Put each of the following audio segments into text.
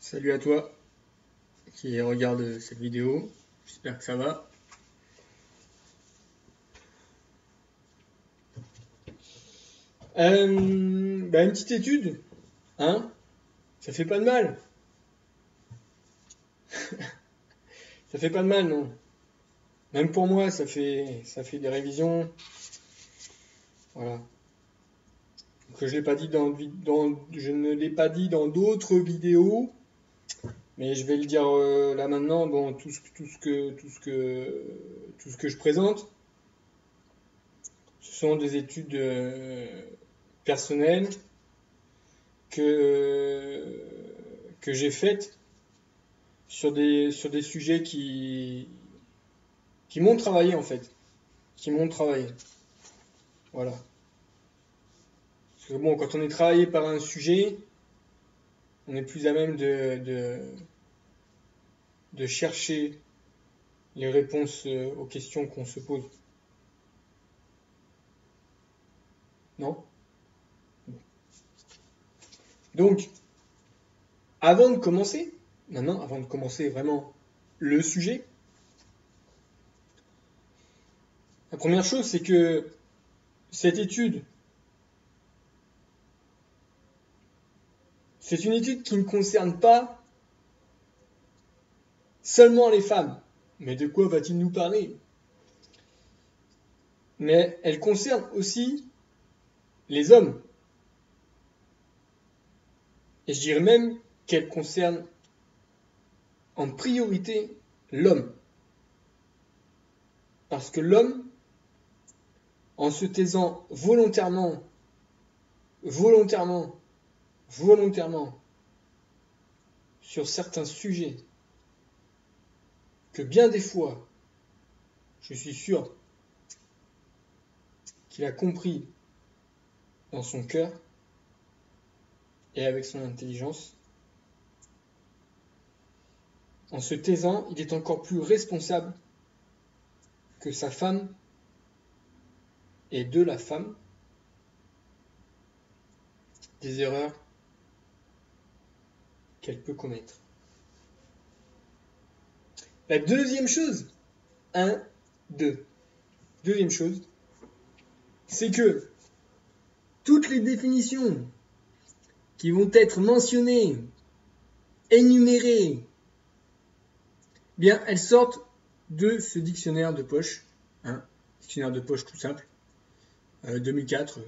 Salut à toi qui regarde cette vidéo, j'espère que ça va. Une petite étude, hein, ça fait pas de mal. Ça fait pas de mal, non. Même pour moi, ça fait des révisions. Voilà. Que je l'ai pas dit je ne l'ai pas dit dans d'autres vidéos, mais je vais le dire là maintenant. Bon, tout ce que je présente, ce sont des études personnelles que j'ai faites sur des sujets qui m'ont travaillé en fait, qui m'ont travaillé. Voilà. Parce que bon, quand on est travaillé par un sujet, on est plus à même de chercher les réponses aux questions qu'on se pose. Non? Donc, avant de commencer vraiment le sujet, la première chose, c'est que cette étude, c'est une étude qui ne concerne pas seulement les femmes. Mais de quoi va-t-il nous parler? Mais elle concerne aussi les hommes. Et je dirais même qu'elle concerne en priorité l'homme. Parce que l'homme, en se taisant volontairement, sur certains sujets, que bien des fois, je suis sûr qu'il a compris dans son cœur et avec son intelligence, en se taisant, il est encore plus responsable que sa femme et de la femme des erreurs qu'elle peut commettre. La deuxième chose, deuxième chose, c'est que toutes les définitions qui vont être mentionnées, énumérées, bien, elles sortent de ce dictionnaire de poche, dictionnaire de poche tout simple, 2004,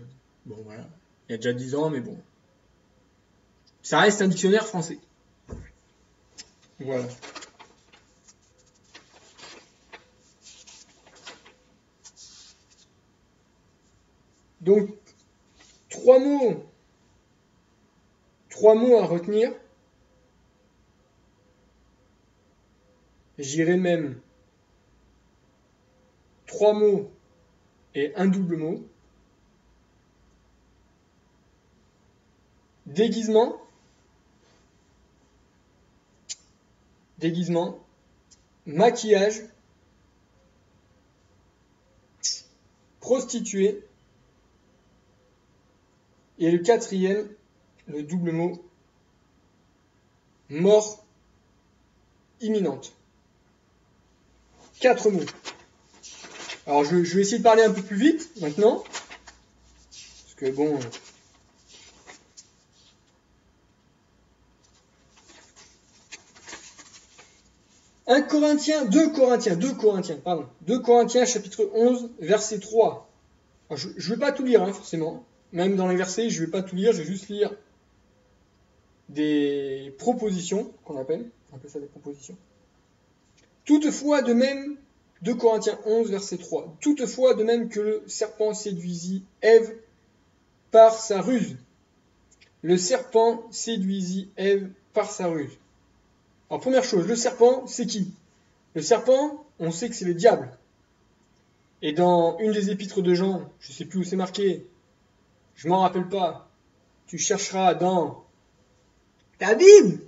bon voilà, il y a déjà 10 ans, mais bon, ça reste un dictionnaire français. Voilà. Donc, trois mots à retenir. J'irai même 3 mots et un double mot. Déguisement, maquillage, prostituée, et le quatrième, le double mot, mort imminente. 4 mots. Alors je vais essayer de parler un peu plus vite maintenant, parce que bon... 2 Corinthiens, chapitre 11, verset 3. Alors, je ne vais pas tout lire, forcément. Même dans les versets, je ne vais pas tout lire, je vais juste lire des propositions, on appelle ça des propositions. Toutefois, de même, 2 Corinthiens 11, verset 3. Toutefois, de même que le serpent séduisit Ève par sa ruse. Le serpent séduisit Ève par sa ruse. Alors, première chose, le serpent, c'est qui? Le serpent, on sait que c'est le diable. Et dans une des épîtres de Jean, je ne sais plus où c'est marqué, je m'en rappelle pas, tu chercheras dans ta Bible.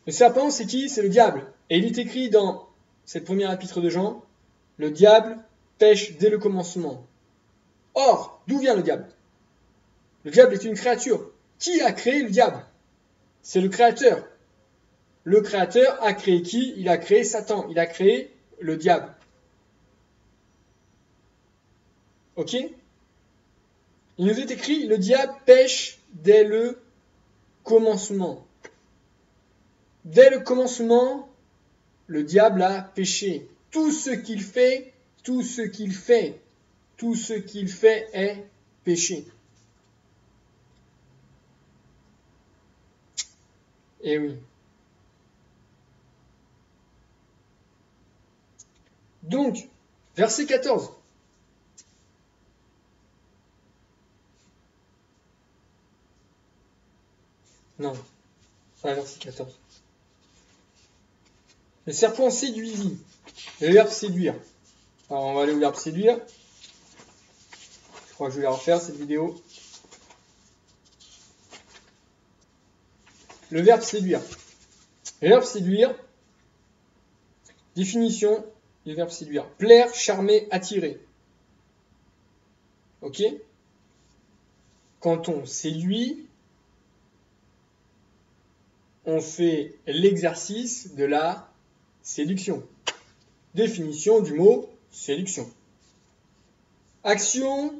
Le serpent, c'est qui? C'est le diable. Et il est écrit dans cette première épître de Jean, le diable pêche dès le commencement. Or, d'où vient le diable? Le diable est une créature. Qui a créé le diable? C'est le créateur. Le créateur a créé qui? Il a créé Satan, il a créé le diable. Ok? Il nous est écrit, le diable pêche dès le commencement. Dès le commencement, le diable a péché. Tout ce qu'il fait est péché. Eh oui. Donc, verset 14. Non, pas verset 14. Le serpent séduisit. Le verbe séduire. Alors, on va aller au verbe séduire. Je crois que je vais la refaire, cette vidéo. Le verbe séduire. Le verbe séduire. Définition du verbe séduire. Plaire, charmer, attirer. Ok? Quand on séduit, on fait l'exercice de la séduction. Définition du mot séduction. Action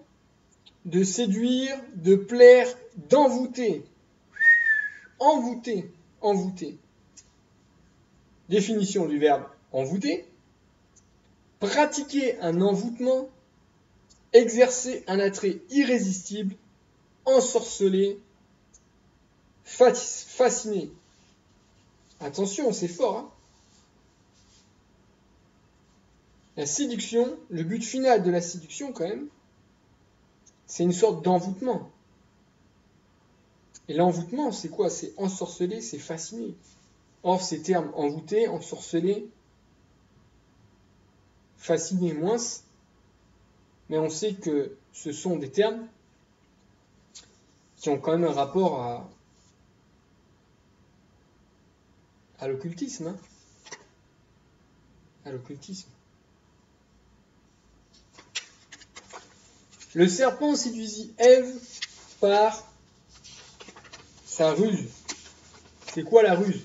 de séduire, de plaire, d'envoûter. Envoûter, envoûter. Définition du verbe envoûter. Pratiquer un envoûtement, exercer un attrait irrésistible, ensorceler, fasciner. Attention, c'est fort, hein. La séduction, le but final de la séduction quand même, c'est une sorte d'envoûtement. Et l'envoûtement, c'est quoi? C'est ensorceler, c'est fasciner. Or, ces termes envoûter, ensorceler, fasciner moins, mais on sait que ce sont des termes qui ont quand même un rapport à l'occultisme. Hein, à l'occultisme. Le serpent séduisit Ève par sa ruse. C'est quoi la ruse?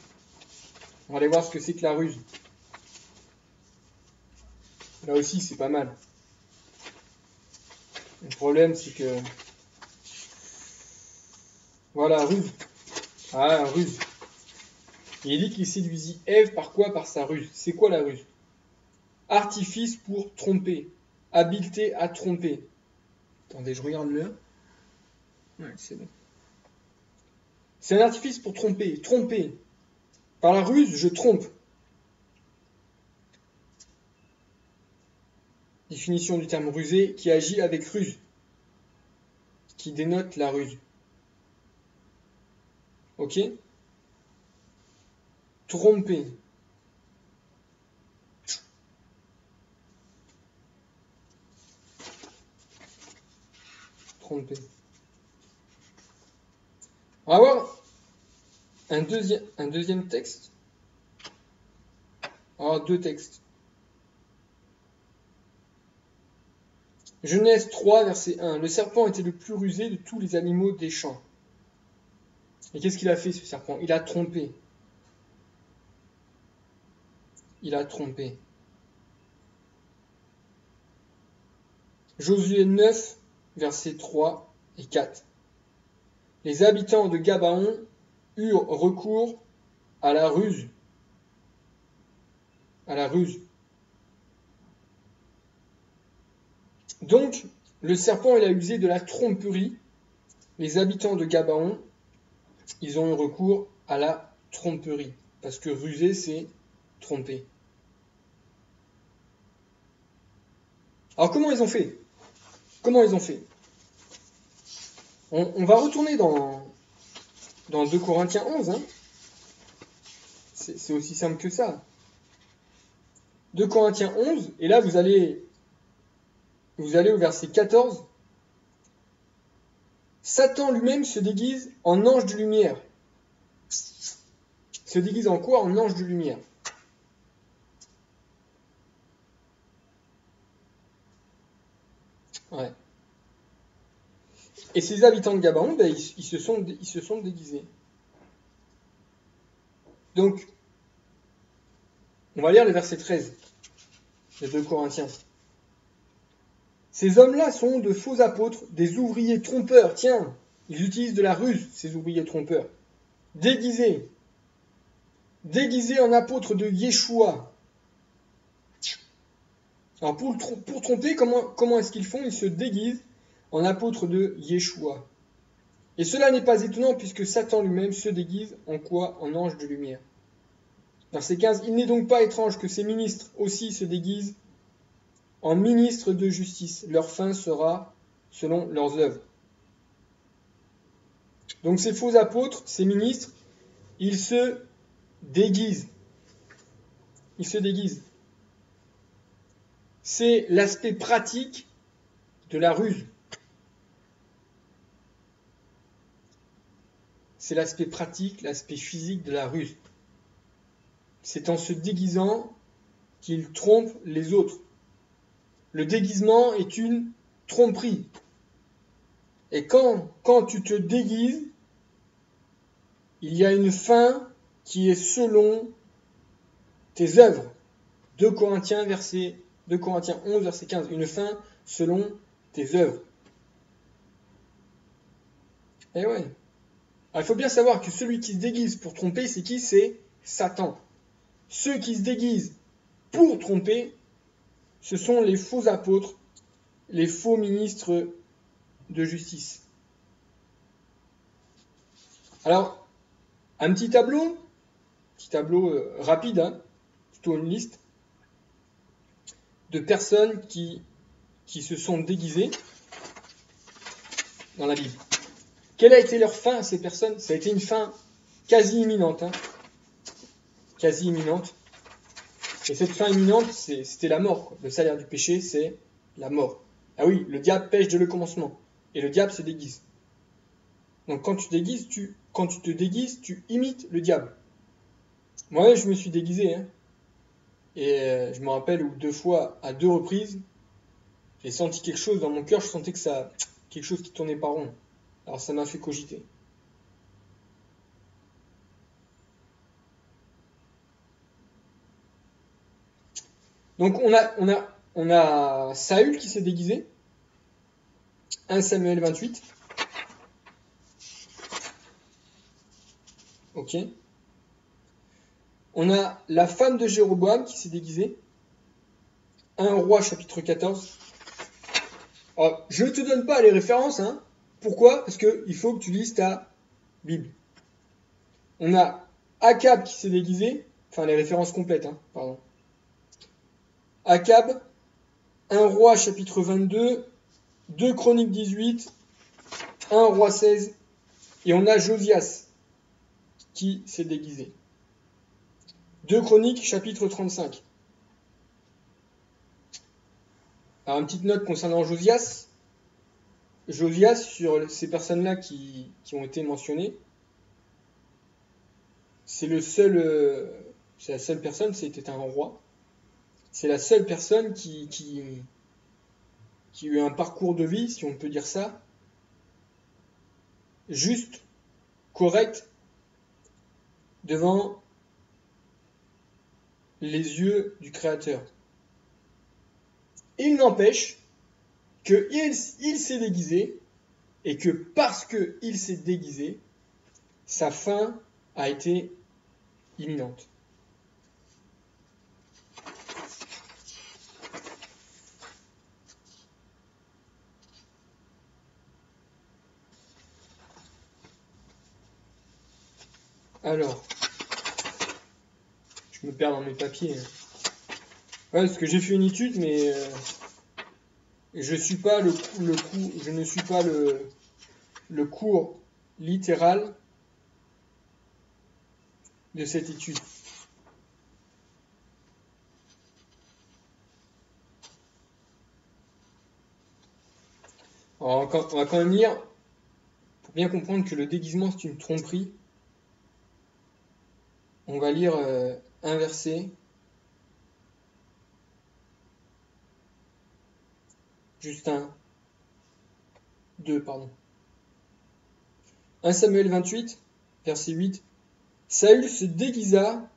On va aller voir ce que c'est que la ruse. Là aussi, c'est pas mal. Le problème, c'est que... Voilà, ruse. Ah, ruse. Il dit qu'il séduisit Ève par quoi? Par sa ruse. C'est quoi la ruse? Artifice pour tromper. Habileté à tromper. Attendez, je regarde l'heure. Ouais, c'est bon. C'est un artifice pour tromper. Tromper. Par la ruse, je trompe. Définition du terme rusé, qui agit avec ruse. Qui dénote la ruse. Ok? Tromper. Tromper. On va voir un deuxième texte. On va voir deux textes. Genèse 3, verset 1. Le serpent était le plus rusé de tous les animaux des champs. Et qu'est-ce qu'il a fait, ce serpent? Il a trompé. Il a trompé. Josué 9, versets 3 et 4. Les habitants de Gabaon eurent recours à la ruse. À la ruse. Donc, le serpent, il a usé de la tromperie. Les habitants de Gabaon, ils ont eu recours à la tromperie. Parce que ruser, c'est tromper. Alors, comment ils ont fait? On va retourner dans 2 Corinthiens 11. Hein. C'est aussi simple que ça. 2 Corinthiens 11, et là vous allez au verset 14. Satan lui-même se déguise en ange de lumière. Se déguise en quoi? En ange de lumière. Ouais. Et ces habitants de Gabaon, ils se sont déguisés. Donc, on va lire le verset 13 de 2 Corinthiens. Ces hommes-là sont de faux apôtres, des ouvriers trompeurs. Tiens, ils utilisent de la ruse, ces ouvriers trompeurs. Déguisés en apôtres de Yeshua. Alors pour tromper, comment est-ce qu'ils font? Ils se déguisent en apôtres de Yeshua. Et cela n'est pas étonnant puisque Satan lui-même se déguise en quoi? En ange de lumière. Verset 15. Il n'est donc pas étrange que ces ministres aussi se déguisent en ministres de justice. Leur fin sera selon leurs œuvres. Donc ces faux apôtres, ces ministres, ils se déguisent. Ils se déguisent. C'est l'aspect pratique de la ruse. C'est l'aspect pratique, l'aspect physique de la ruse. C'est en se déguisant qu'ils trompent les autres. Le déguisement est une tromperie. Et quand tu te déguises, il y a une fin qui est selon tes œuvres. 2 Corinthiens 11, verset 15. Une fin selon tes œuvres. Eh ouais. Alors, il faut bien savoir que celui qui se déguise pour tromper, c'est qui? C'est Satan. Ceux qui se déguisent pour tromper, ce sont les faux apôtres, les faux ministres de justice. Alors, un petit tableau rapide, hein, plutôt une liste de personnes qui se sont déguisées dans la Bible. Quelle a été leur fin à ces personnes? Ça a été une fin quasi imminente. Hein. Quasi imminente. Et cette fin imminente, c'était la mort. Quoi. Le salaire du péché, c'est la mort. Ah oui, le diable pêche dès le commencement. Et le diable se déguise. Donc quand tu te déguises, tu imites le diable. Moi, je me suis déguisé. Hein. Et je me rappelle où 2 fois, à 2 reprises, j'ai senti quelque chose dans mon cœur. Je sentais que quelque chose qui tournait pas rond. Alors ça m'a fait cogiter. Donc on a Saül qui s'est déguisé. 1 Samuel 28. Ok. On a la femme de Jéroboam qui s'est déguisée. 1 Roi chapitre 14. Alors, je ne te donne pas les références. Hein. Pourquoi? Parce qu'il faut que tu lises ta Bible. On a Akab qui s'est déguisé. Enfin, les références complètes. Hein, pardon. Akab. 1 Roi chapitre 22. 2 Chroniques 18. 1 Roi 16. Et on a Josias qui s'est déguisé. 2 Chroniques chapitre 35. Alors, une petite note concernant Josias. Josias, sur ces personnes-là qui ont été mentionnées, c'est la seule personne, c'était un roi. C'est la seule personne qui a eu un parcours de vie, si on peut dire ça, juste, correct, devant les yeux du Créateur. Il n'empêche qu'il s'est déguisé et que parce qu'il s'est déguisé, sa fin a été imminente. Alors, je me perds dans mes papiers. Ouais, parce que j'ai fait une étude, mais je ne suis pas le cours littéral de cette étude. Alors, on va quand même lire, pour bien comprendre que le déguisement c'est une tromperie. On va lire un verset. Juste 2, pardon. 1 Samuel 28, verset 8. Saül se déguisa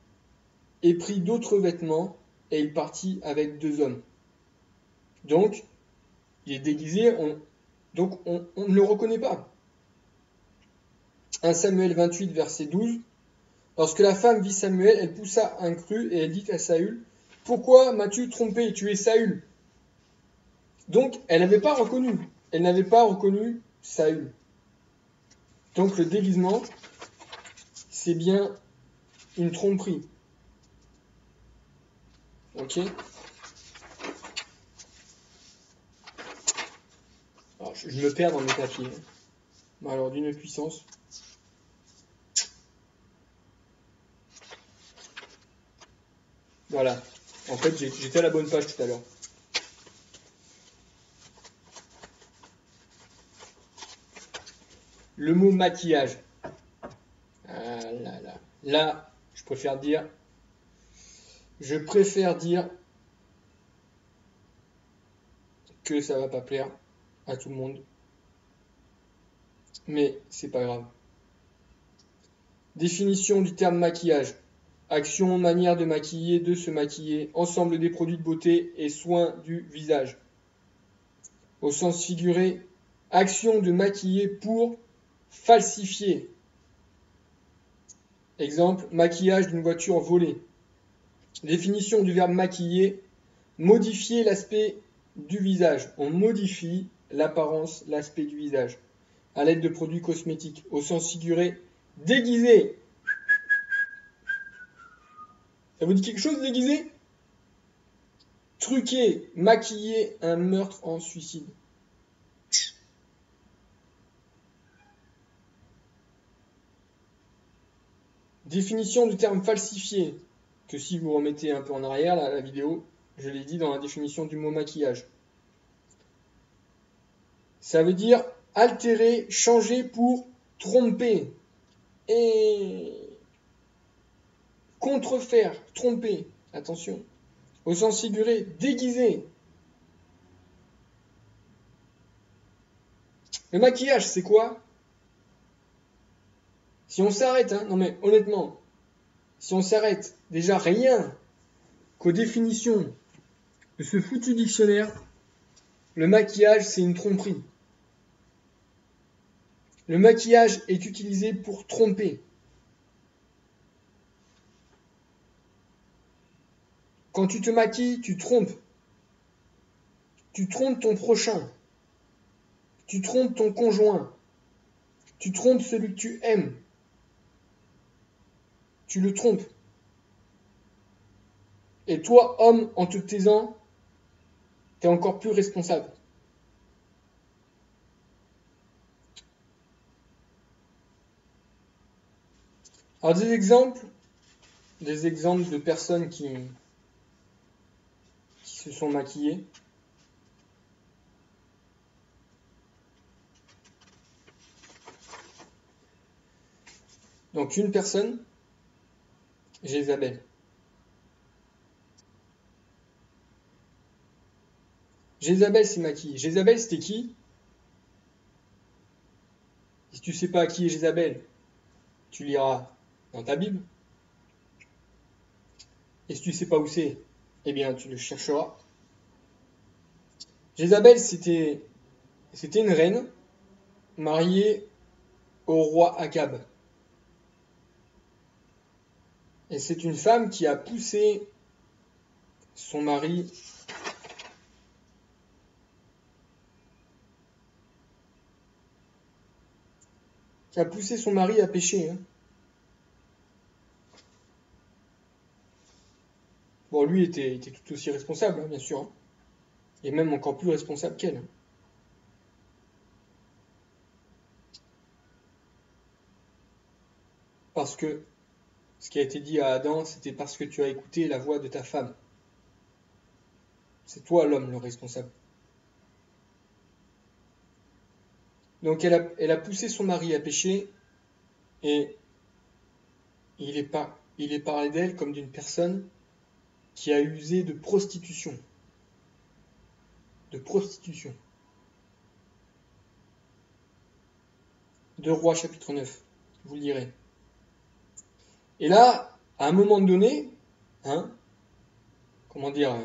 et prit d'autres vêtements, et il partit avec 2 hommes. Donc, il est déguisé, donc on ne le reconnaît pas. 1 Samuel 28, verset 12. Lorsque la femme vit Samuel, elle poussa un cri et elle dit à Saül, « Pourquoi m'as-tu trompé? Tu es Saül. » Donc, elle n'avait pas reconnu Saül. Donc, le déguisement, c'est bien une tromperie. Ok? Alors, je me perds dans mes papiers. Alors, d'une puissance. Voilà. En fait, j'étais à la bonne page tout à l'heure. Le mot maquillage. Ah là là. Là, je préfère dire que ça va pas plaire à tout le monde. Mais c'est pas grave. Définition du terme maquillage. Action, manière de maquiller, de se maquiller, ensemble des produits de beauté et soins du visage. Au sens figuré, action de maquiller pour falsifier. Exemple, maquillage d'une voiture volée. Définition du verbe maquiller, modifier l'aspect du visage. On modifie l'apparence, l'aspect du visage à l'aide de produits cosmétiques. Au sens figuré, déguiser. Ça vous dit quelque chose, déguiser? Truquer, maquiller un meurtre en suicide. Définition du terme falsifié, que si vous remettez un peu en arrière, là, la vidéo, je l'ai dit dans la définition du mot maquillage. Ça veut dire altérer, changer pour tromper. Et contrefaire, tromper, attention. Au sens figuré, déguiser. Le maquillage, c'est quoi? Si on s'arrête, non mais honnêtement, si on s'arrête déjà rien qu'aux définitions de ce foutu dictionnaire, le maquillage, c'est une tromperie. Le maquillage est utilisé pour tromper. Quand tu te maquilles, tu trompes. Tu trompes ton prochain. Tu trompes ton conjoint. Tu trompes celui que tu aimes. Tu le trompes. Et toi, homme, en te taisant, t'es encore plus responsable. Alors des exemples de personnes qui se sont maquillées. Donc une personne, Jézabel. Jézabel s'est maquillée. Jézabel, c'était qui? Si tu sais pas qui est Jézabel, tu liras dans ta Bible. Et si tu sais pas où c'est, eh bien tu le chercheras. Jézabel, c'était une reine mariée au roi Akab. Et c'est une femme qui a poussé son mari à pécher. Bon, lui était tout aussi responsable, bien sûr. Et même encore plus responsable qu'elle. Parce que ce qui a été dit à Adam, c'était parce que tu as écouté la voix de ta femme. C'est toi l'homme le responsable. Donc elle a poussé son mari à pécher et il est parlé d'elle comme d'une personne qui a usé de prostitution. De prostitution. 2 Rois chapitre 9, vous le lirez. Et là, à un moment donné, hein, comment dire,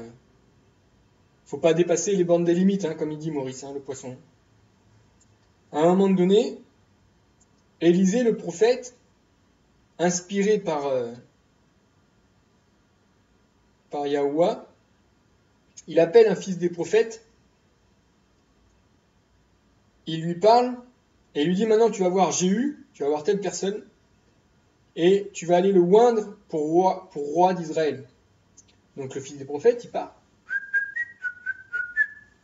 faut pas dépasser les bornes des limites, hein, comme il dit Maurice, hein, le poisson. À un moment donné, Élisée, le prophète, inspiré par Yahuwah, il appelle un fils des prophètes, il lui parle, et il lui dit maintenant tu vas voir Jéhu, tu vas voir telle personne, et tu vas aller le oindre pour roi d'Israël. Donc le fils des prophètes, il part.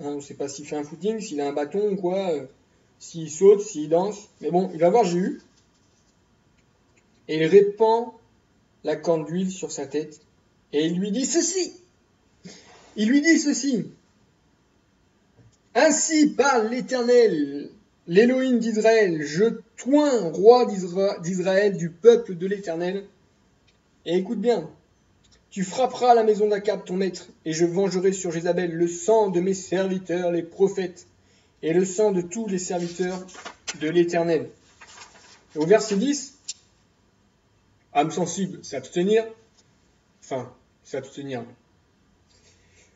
Hein, on ne sait pas s'il fait un footing, s'il a un bâton ou quoi, s'il saute, s'il danse. Mais bon, il va voir Jéhu, et il répand la corne d'huile sur sa tête, et il lui dit ceci. Il lui dit ceci. Ainsi parle l'Éternel, l'Élohim d'Israël, je t'oins roi d'Israël, du peuple de l'Éternel. Et écoute bien, tu frapperas la maison d'Akab, ton maître, et je vengerai sur Jézabel le sang de mes serviteurs, les prophètes, et le sang de tous les serviteurs de l'Éternel. Et au verset 10, âme sensible, s'abstenir, enfin, s'abstenir.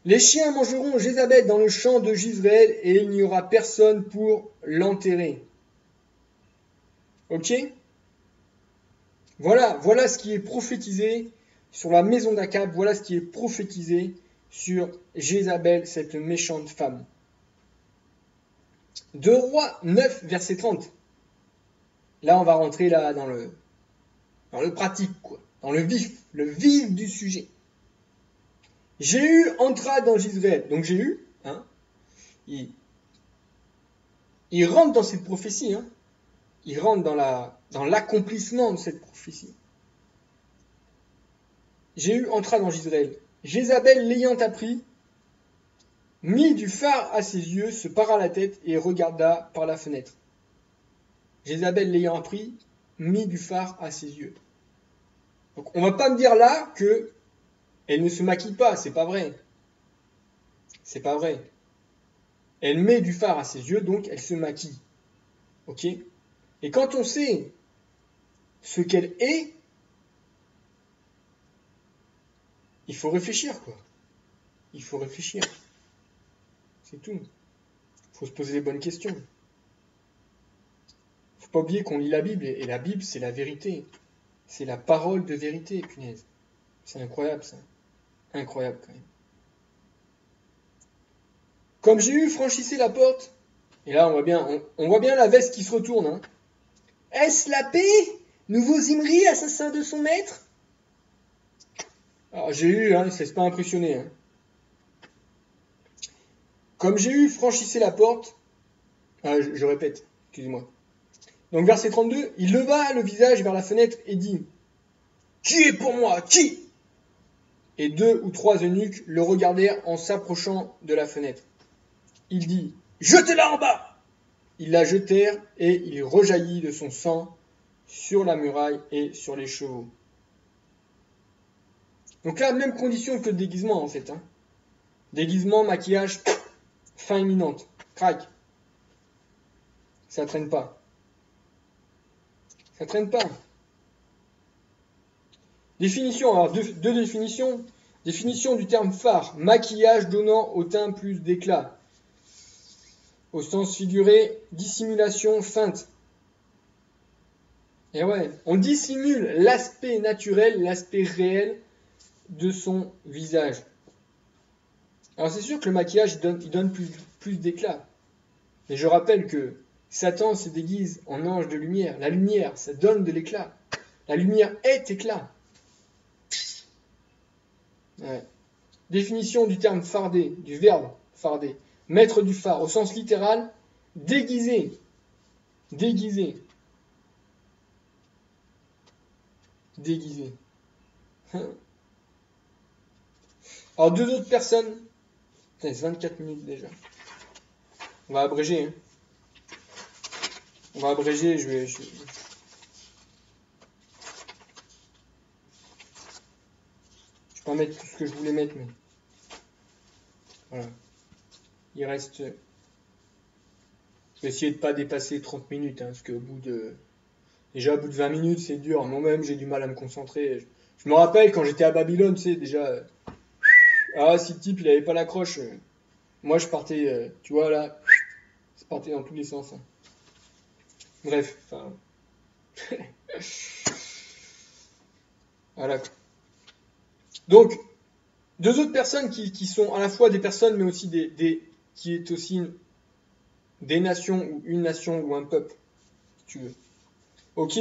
Les chiens mangeront Jézabel dans le champ de Jezreel et il n'y aura personne pour l'enterrer. Ok ? Voilà ce qui est prophétisé sur la maison d'Akab, voilà ce qui est prophétisé sur Jézabel, cette méchante femme. 2 Rois 9, verset 30. Là, on va rentrer là dans le pratique, quoi, dans le vif du sujet. Jéhu entra dans Jezreel. Donc Jéhu, hein, il rentre dans cette prophétie, hein. Il rentre dans l'accomplissement de cette prophétie. Jéhu entra dans Jezreel. Jézabel, l'ayant appris, mit du phare à ses yeux, se para la tête et regarda par la fenêtre. Jézabel, l'ayant appris, mit du phare à ses yeux. Donc on va pas me dire là que elle ne se maquille pas, c'est pas vrai. C'est pas vrai. Elle met du phare à ses yeux, donc elle se maquille. Ok ? Et quand on sait ce qu'elle est, il faut réfléchir, quoi. Il faut réfléchir. C'est tout. Il faut se poser les bonnes questions. Faut pas oublier qu'on lit la Bible, et la Bible, c'est la vérité. C'est la parole de vérité, punaise. C'est incroyable, ça. Incroyable, quand même. Comme Jéhu franchissait la porte, et là, on voit bien la veste qui se retourne, hein. Est-ce la paix, nouveau Zimri, assassin de son maître? Alors Jéhu, hein, il ne se laisse pas impressionner, hein. Comme Jéhu franchissait la porte, je répète, excusez-moi. Donc verset 32, il leva le visage vers la fenêtre et dit, qui est pour moi, qui? Et 2 ou 3 eunuques le regardèrent en s'approchant de la fenêtre. Il dit, jetez-la en bas! Ils la jetèrent et il rejaillit de son sang sur la muraille et sur les chevaux. Donc là, même condition que le déguisement en fait, hein. Déguisement, maquillage, fin imminente, crac. Ça traîne pas. Ça traîne pas. Définition, alors deux définitions. Définition du terme phare, maquillage donnant au teint plus d'éclat. Au sens figuré, dissimulation, feinte. Et ouais, on dissimule l'aspect naturel, l'aspect réel de son visage. Alors c'est sûr que le maquillage il donne plus d'éclat. Mais je rappelle que Satan se déguise en ange de lumière. La lumière, ça donne de l'éclat. La lumière est éclat. Ouais. Définition du terme fardé, du verbe farder. Mettre du phare au sens littéral, déguiser. Déguiser. Déguiser. Alors 2 autres personnes. Putain, c'est 24 minutes déjà. On va abréger. Hein. On va abréger, je vais pas mettre tout ce que je voulais mettre, mais voilà. Il reste. Je vais essayer de pas dépasser 30 minutes, hein, parce qu'au bout de Déjà, au bout de 20 minutes, c'est dur. Moi-même, j'ai du mal à me concentrer. Je me rappelle quand j'étais à Babylone, tu sais, déjà. Ah, si le type, il avait pas l'accroche. Moi, je partais, tu vois, là. Ça partait dans tous les sens. Hein. Bref, enfin. Voilà. Donc, deux autres personnes qui sont à la fois des personnes, mais aussi qui est aussi des nations, ou une nation, ou un peuple, si tu veux. Ok?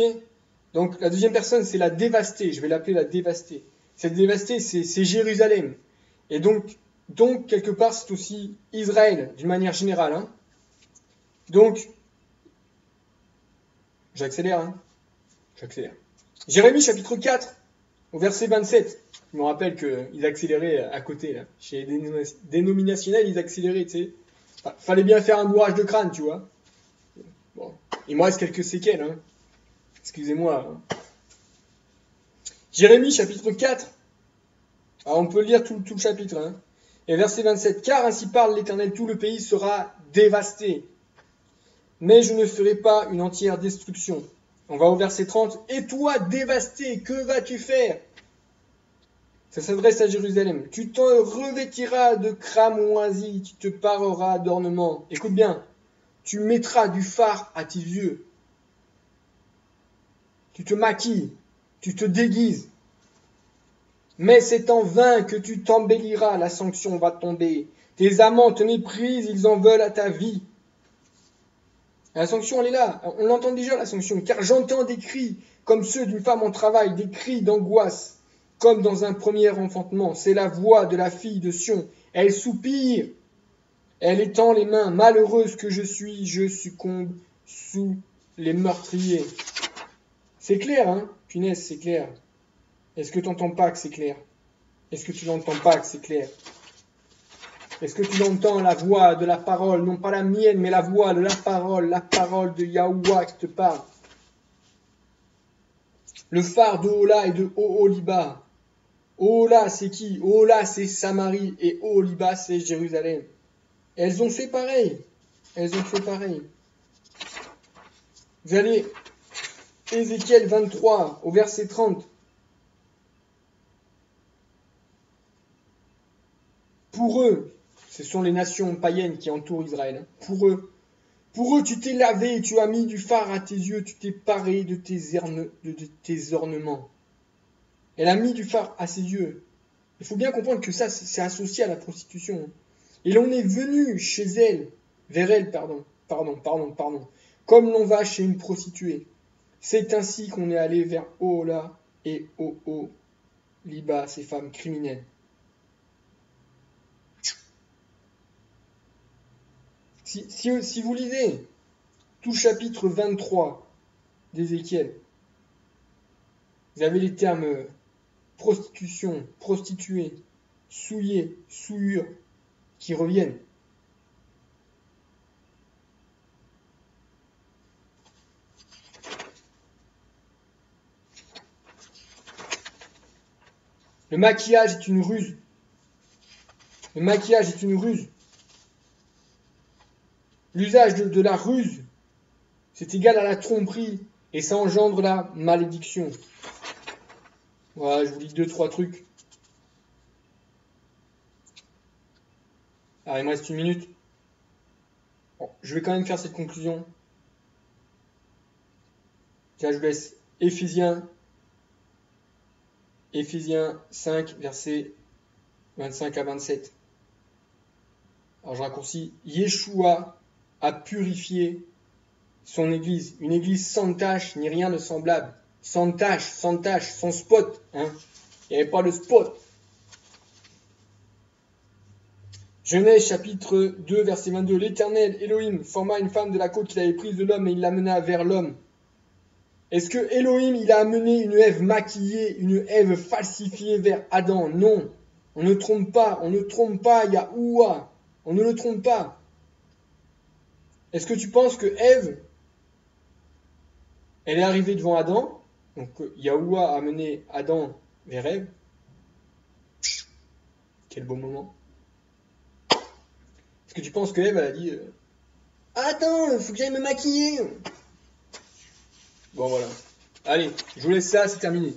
Donc, la deuxième personne, c'est la dévastée. Je vais l'appeler la dévastée. Cette dévastée, c'est Jérusalem. Et donc, quelque part, c'est aussi Israël, d'une manière générale. Hein. Donc, j'accélère. Hein. J'accélère. Jérémie, chapitre 4, au verset 27. Je me rappelle qu'ils accéléraient à côté, là. Chez les dénominationnels, ils accéléraient, tu sais. Enfin, fallait bien faire un bourrage de crâne, tu vois. Bon, il me reste quelques séquelles, hein. Excusez-moi. Hein. Jérémie, chapitre 4. Alors, on peut lire tout le chapitre, hein. Et verset 27. Car ainsi parle l'Éternel, tout le pays sera dévasté. Mais je ne ferai pas une entière destruction. On va au verset 30. Et toi, dévasté, que vas-tu faire? Ça s'adresse à Jérusalem. Tu t'en revêtiras de cramoisie, tu te pareras d'ornements. Écoute bien, tu mettras du fard à tes yeux. Tu te maquilles, tu te déguises. Mais c'est en vain que tu t'embelliras, la sanction va tomber. Tes amants te méprisent, ils en veulent à ta vie. La sanction, elle est là. On l'entend déjà, la sanction. Car j'entends des cris comme ceux d'une femme en travail, des cris d'angoisse, comme dans un premier enfantement. C'est la voix de la fille de Sion. Elle soupire. Elle étend les mains. Malheureuse que je suis, je succombe sous les meurtriers. C'est clair, hein? Punaise, c'est clair. Est-ce que tu n'entends pas que c'est clair? Est-ce que tu n'entends pas que c'est clair? Est-ce que tu entends la voix de la parole, non pas la mienne, mais la voix de la parole de Yahuwah qui te parle? Le phare de Ola et de Oholiba. Ola, c'est qui? Ola, c'est Samarie et Oholiba, c'est Jérusalem. Elles ont fait pareil. Elles ont fait pareil. Vous allez, Ézéchiel 23, au verset 30. Pour eux, ce sont les nations païennes qui entourent Israël. Pour eux, tu t'es lavé, tu as mis du fard à tes yeux, tu t'es paré de tes ornements. Elle a mis du fard à ses yeux. Il faut bien comprendre que ça, c'est associé à la prostitution. Et l'on est venu chez elle, vers elle, pardon, comme l'on va chez une prostituée. C'est ainsi qu'on est allé vers Ola et Oholiba, ces femmes criminelles. Si vous lisez tout le chapitre 23 d'Ézéchiel, vous avez les termes prostitution, prostituée, souillé, souillure qui reviennent. Le maquillage est une ruse. Le maquillage est une ruse. L'usage de la ruse, c'est égal à la tromperie et ça engendre la malédiction. Voilà, je vous lis 2-3 trucs. Alors, il me reste 1 minute. Bon, je vais quand même faire cette conclusion. Là, je vous laisse Éphésiens 5, versets 25 à 27. Alors, je raccourcis. Yeshua a purifié son église. Une église sans tache, ni rien de semblable. Sans tache, sans spot. Hein. Il n'y avait pas de spot. Genèse chapitre 2, verset 22. L'Éternel, Elohim, forma une femme de la côte qu'il avait prise de l'homme et il l'amena vers l'homme. Est-ce que Elohim, il a amené une Ève maquillée, une Ève falsifiée vers Adam? Non. On ne trompe pas, Yahuwah. On ne le trompe pas. Est-ce que tu penses que Ève, elle est arrivée devant Adam? Donc Yahuwah a amené Adam vers Ève. Quel beau moment. Est-ce que tu penses que Ève, elle a dit Attends, il faut que j'aille me maquiller? Bon voilà. Allez, je vous laisse ça, c'est terminé.